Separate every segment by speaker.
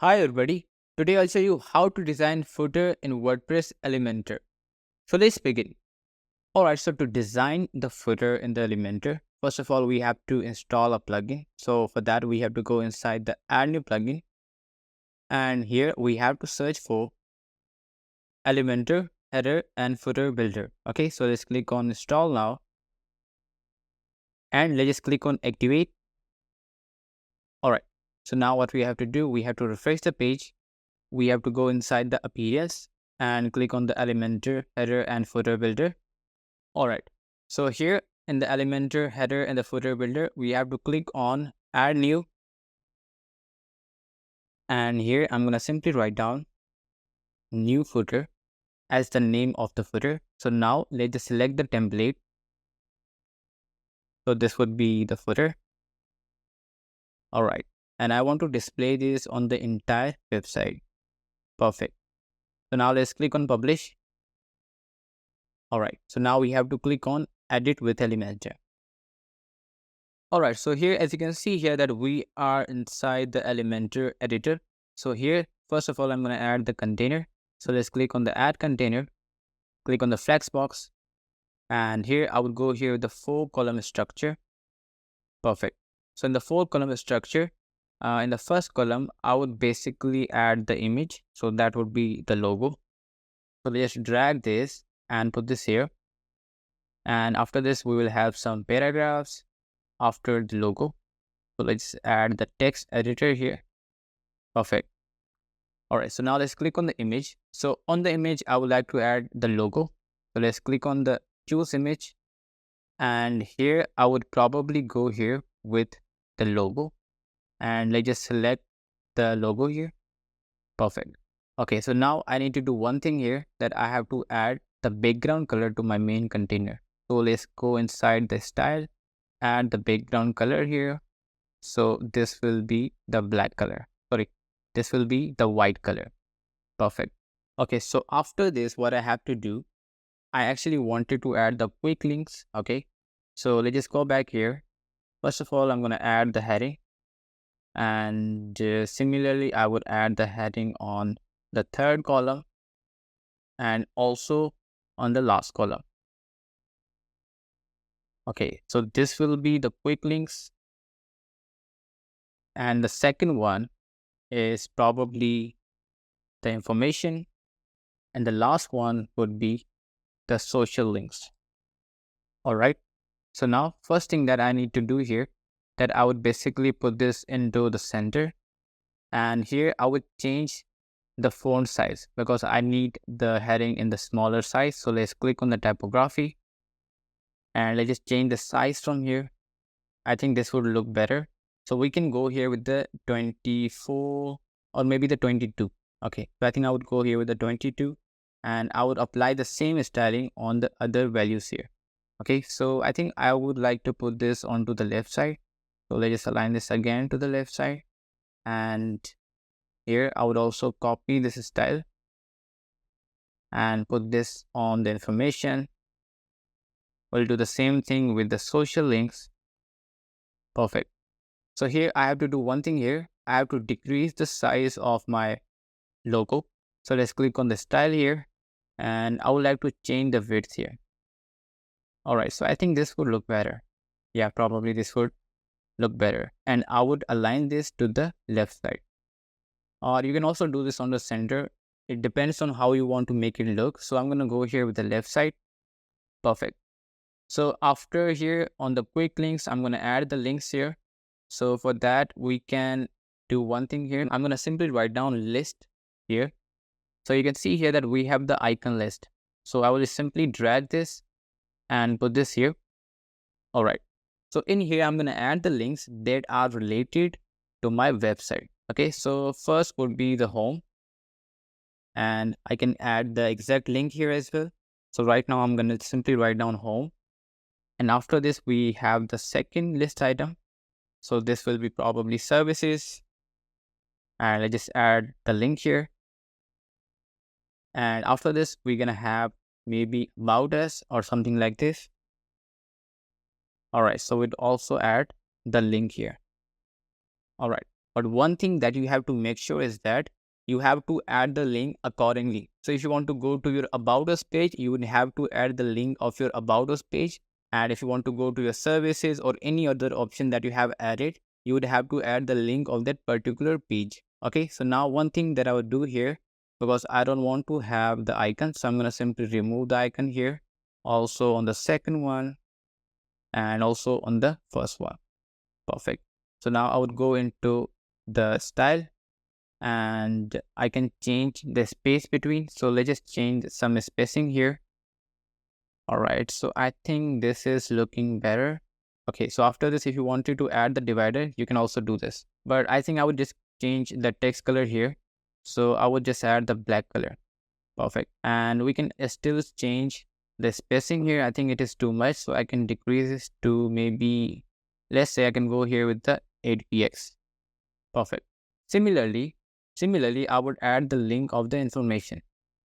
Speaker 1: Hi everybody, today I'll show you how to design footer in WordPress Elementor. So let's begin. Alright, so to design the footer in the Elementor, first of all we have to install a plugin. So for that we have to go inside the add new plugin, and here we have to search for Elementor header and footer builder. Okay, so let's click on install now, and let's just click on activate. Alright, so now what we have to do, we have to refresh the page. We have to go inside the appearance and click on the Elementor header and footer builder. Alright, so here in the Elementor header and the footer builder, we have to click on add new, and here I'm going to simply write down new footer as the name of the footer. So now let's just select the template. So this would be the footer. Alright, and I want to display this on the entire website. Perfect. So now let's click on publish. Alright, so now we have to click on edit with Elementor. Alright, so here as you can see here that we are inside the Elementor editor. So here, first of all, I'm going to add the container. So let's click on the add container, click on the flex box, and here I would go here with the 4-column structure. Perfect. So in the 4-column structure, in the first column, I would basically add the image. So that would be the logo. So let's drag this and put this here. And after this, we will have some paragraphs after the logo. So let's add the text editor here. Perfect. Alright, so now let's click on the image. So on the image, I would like to add the logo. So let's click on the choose image. And here I would probably go here with the logo. And let's just select the logo here. Perfect. Okay, so now I need to do one thing here, that I have to add the background color to my main container. So let's go inside the style, add the background color here. So this will be the black color. Sorry, this will be the white color. Perfect. Okay, so after this, what I have to do, I actually wanted to add the quick links. Okay, so let's just go back here. First of all, I'm going to add the heading, and similarly, I would add the heading on the 3rd column and also on the last column. Okay, so this will be the quick links, and the second one is probably the information, and the last one would be the social links. All right, so now first thing that I need to do here, that I would basically put this into the center, and here I would change the font size because I need the heading in the smaller size. So let's click on the typography, and let's just change the size from here. I think this would look better. So we can go here with the 24 or maybe the 22. Okay, so I think I would go here with the 22, and I would apply the same styling on the other values here. Okay, so I think I would like to put this onto the left side. So let's just align this again to the left side, and here I would also copy this style and put this on the information. We'll do the same thing with the social links. Perfect. So here I have to do one thing here. I have to decrease the size of my logo. So let's click on the style here, and I would like to change the width here. Alright, so I think this would look better. Yeah, probably this would look better. And I would align this to the left side. Or you can also do this on the center. It depends on how you want to make it look. So I'm going to go here with the left side. Perfect. So after here on the quick links, I'm going to add the links here. So for that, we can do one thing here. I'm going to simply write down list here. So you can see here that we have the icon list. So I will simply drag this and put this here. All right. So in here, I'm going to add the links that are related to my website. Okay. So first would be the home, and I can add the exact link here as well. So right now I'm going to simply write down home. And after this, we have the second list item. So this will be probably services. And I just add the link here. And after this, we're going to have maybe about us or something like this. All right. So we'd also add the link here. All right. But one thing that you have to make sure is that you have to add the link accordingly. So if you want to go to your About Us page, you would have to add the link of your About Us page. And if you want to go to your services or any other option that you have added, you would have to add the link of that particular page. Okay, so now one thing that I would do here, because I don't want to have the icon, so I'm going to simply remove the icon here, also on the second one, and also on the first one. Perfect. So now I would go into the style and I can change the space between. So let's just change some spacing here. All right, so I think this is looking better. Okay, so after this, if you wanted to add the divider, you can also do this. But I think I would just change the text color here. So I would just add the black color. Perfect. And we can still change the spacing here. I think it is too much, so I can decrease this to maybe, let's say I can go here with the 8px. Perfect. Similarly, I would add the link of the information.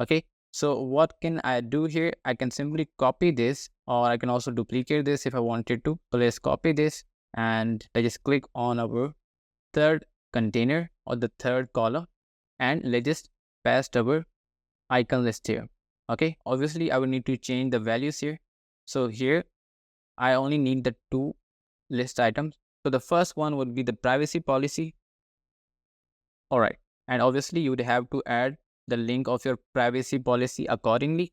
Speaker 1: Okay. So what can I do here? I can simply copy this, or I can also duplicate this if I wanted to. So let's copy this and I just click on our third container or the third column, and let's just paste our icon list here. Okay. Obviously, I will need to change the values here. So here, I only need the two list items. So the first one would be the privacy policy. All right. And obviously, you would have to add the link of your privacy policy accordingly.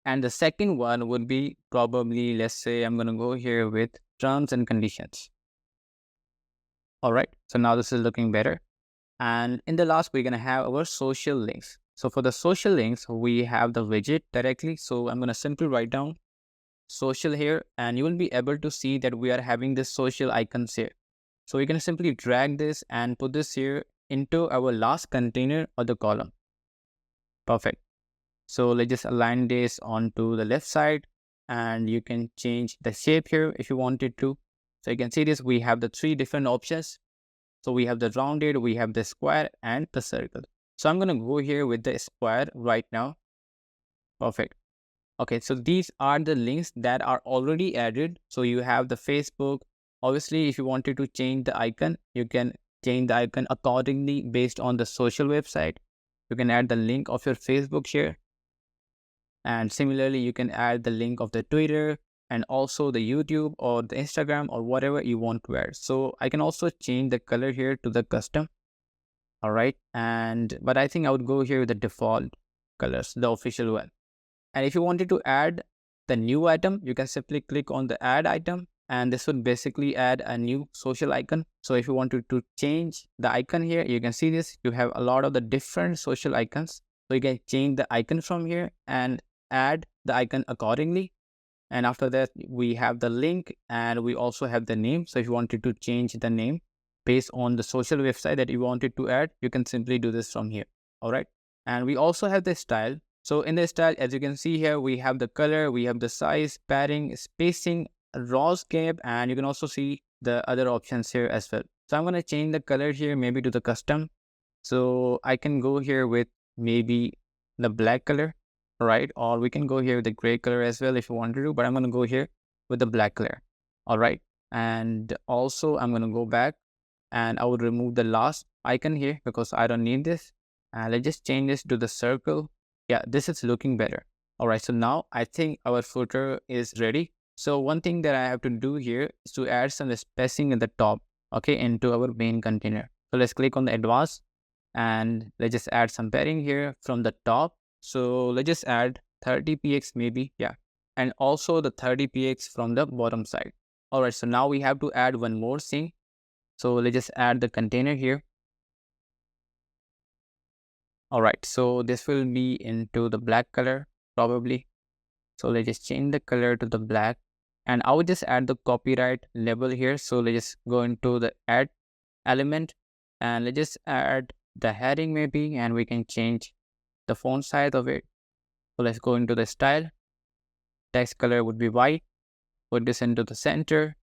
Speaker 1: And the second one would be probably, let's say I'm going to go here with terms and conditions. All right. So now this is looking better. And in the last, we're going to have our social links. So for the social links, we have the widget directly. So I'm going to simply write down social here, and you will be able to see that we are having this social icons here. So we can simply drag this and put this here into our last container or the column. Perfect. So let's just align this onto the left side, and you can change the shape here if you wanted to. So you can see this, we have the three different options. So we have the rounded, we have the square, and the circle. So I'm going to go here with the square right now. Perfect. Okay, so these are the links that are already added. So you have the Facebook. Obviously, if you wanted to change the icon, you can change the icon accordingly based on the social website. You can add the link of your Facebook here. And similarly, you can add the link of the Twitter and also the YouTube or the Instagram or whatever you want to add. So I can also change the color here to the custom. All right. But I think I would go here with the default colors, the official one. And if you wanted to add the new item, you can simply click on the add item, and this would basically add a new social icon. So if you wanted to change the icon here, you can see this, you have a lot of the different social icons. So you can change the icon from here and add the icon accordingly. And after that, we have the link and we also have the name. So if you wanted to change the name based on the social website that you wanted to add, you can simply do this from here. All right. And we also have the style. So in the style, as you can see here, we have the color, we have the size, padding, spacing, raws gap, and you can also see the other options here as well. So I'm going to change the color here maybe to the custom. So I can go here with maybe the black color, right? Or we can go here with the gray color as well if you want to do, but I'm going to go here with the black color. All right. And also I'm going to go back and I would remove the last icon here because I don't need this. And let's just change this to the circle. Yeah, this is looking better. All right, so now I think our footer is ready. So one thing that I have to do here is to add some spacing at the top, okay, into our main container. So let's click on the advanced and let's just add some padding here from the top. So let's just add 30px maybe, yeah. And also the 30px from the bottom side. All right, so now we have to add one more thing. So let's just add the container here. All right, so this will be into the black color probably. So let's just change the color to the black, and I would just add the copyright label here. So let's just go into the add element and let's just add the heading maybe, and we can change the font size of it. So let's go into the style. Text color would be white. Put this into the center,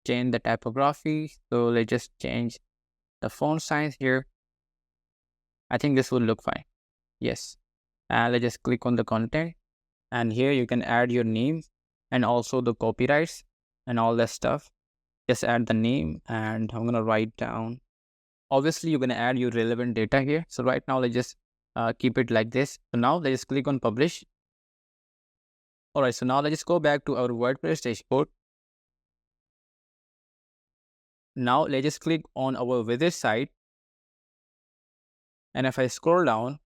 Speaker 1: change the typography. So let's just change the font size here. I think this will look fine. Yes. And let's just click on the content. And here you can add your name and also the copyrights and all that stuff. Just add the name and I'm going to write down Obviously, you're going to add your relevant data here. So right now, let's just keep it like this. So now let's just click on publish. All right, so now let's just go back to our WordPress dashboard. Now let's just click on our visit site. And if I scroll down,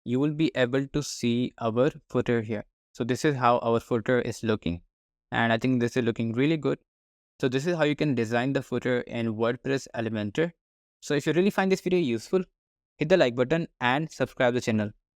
Speaker 1: you will be able to see our footer here. So this is how our footer is looking. And I think this is looking really good. So this is how you can design the footer in WordPress Elementor. So if you really find this video useful, hit the like button and subscribe the channel.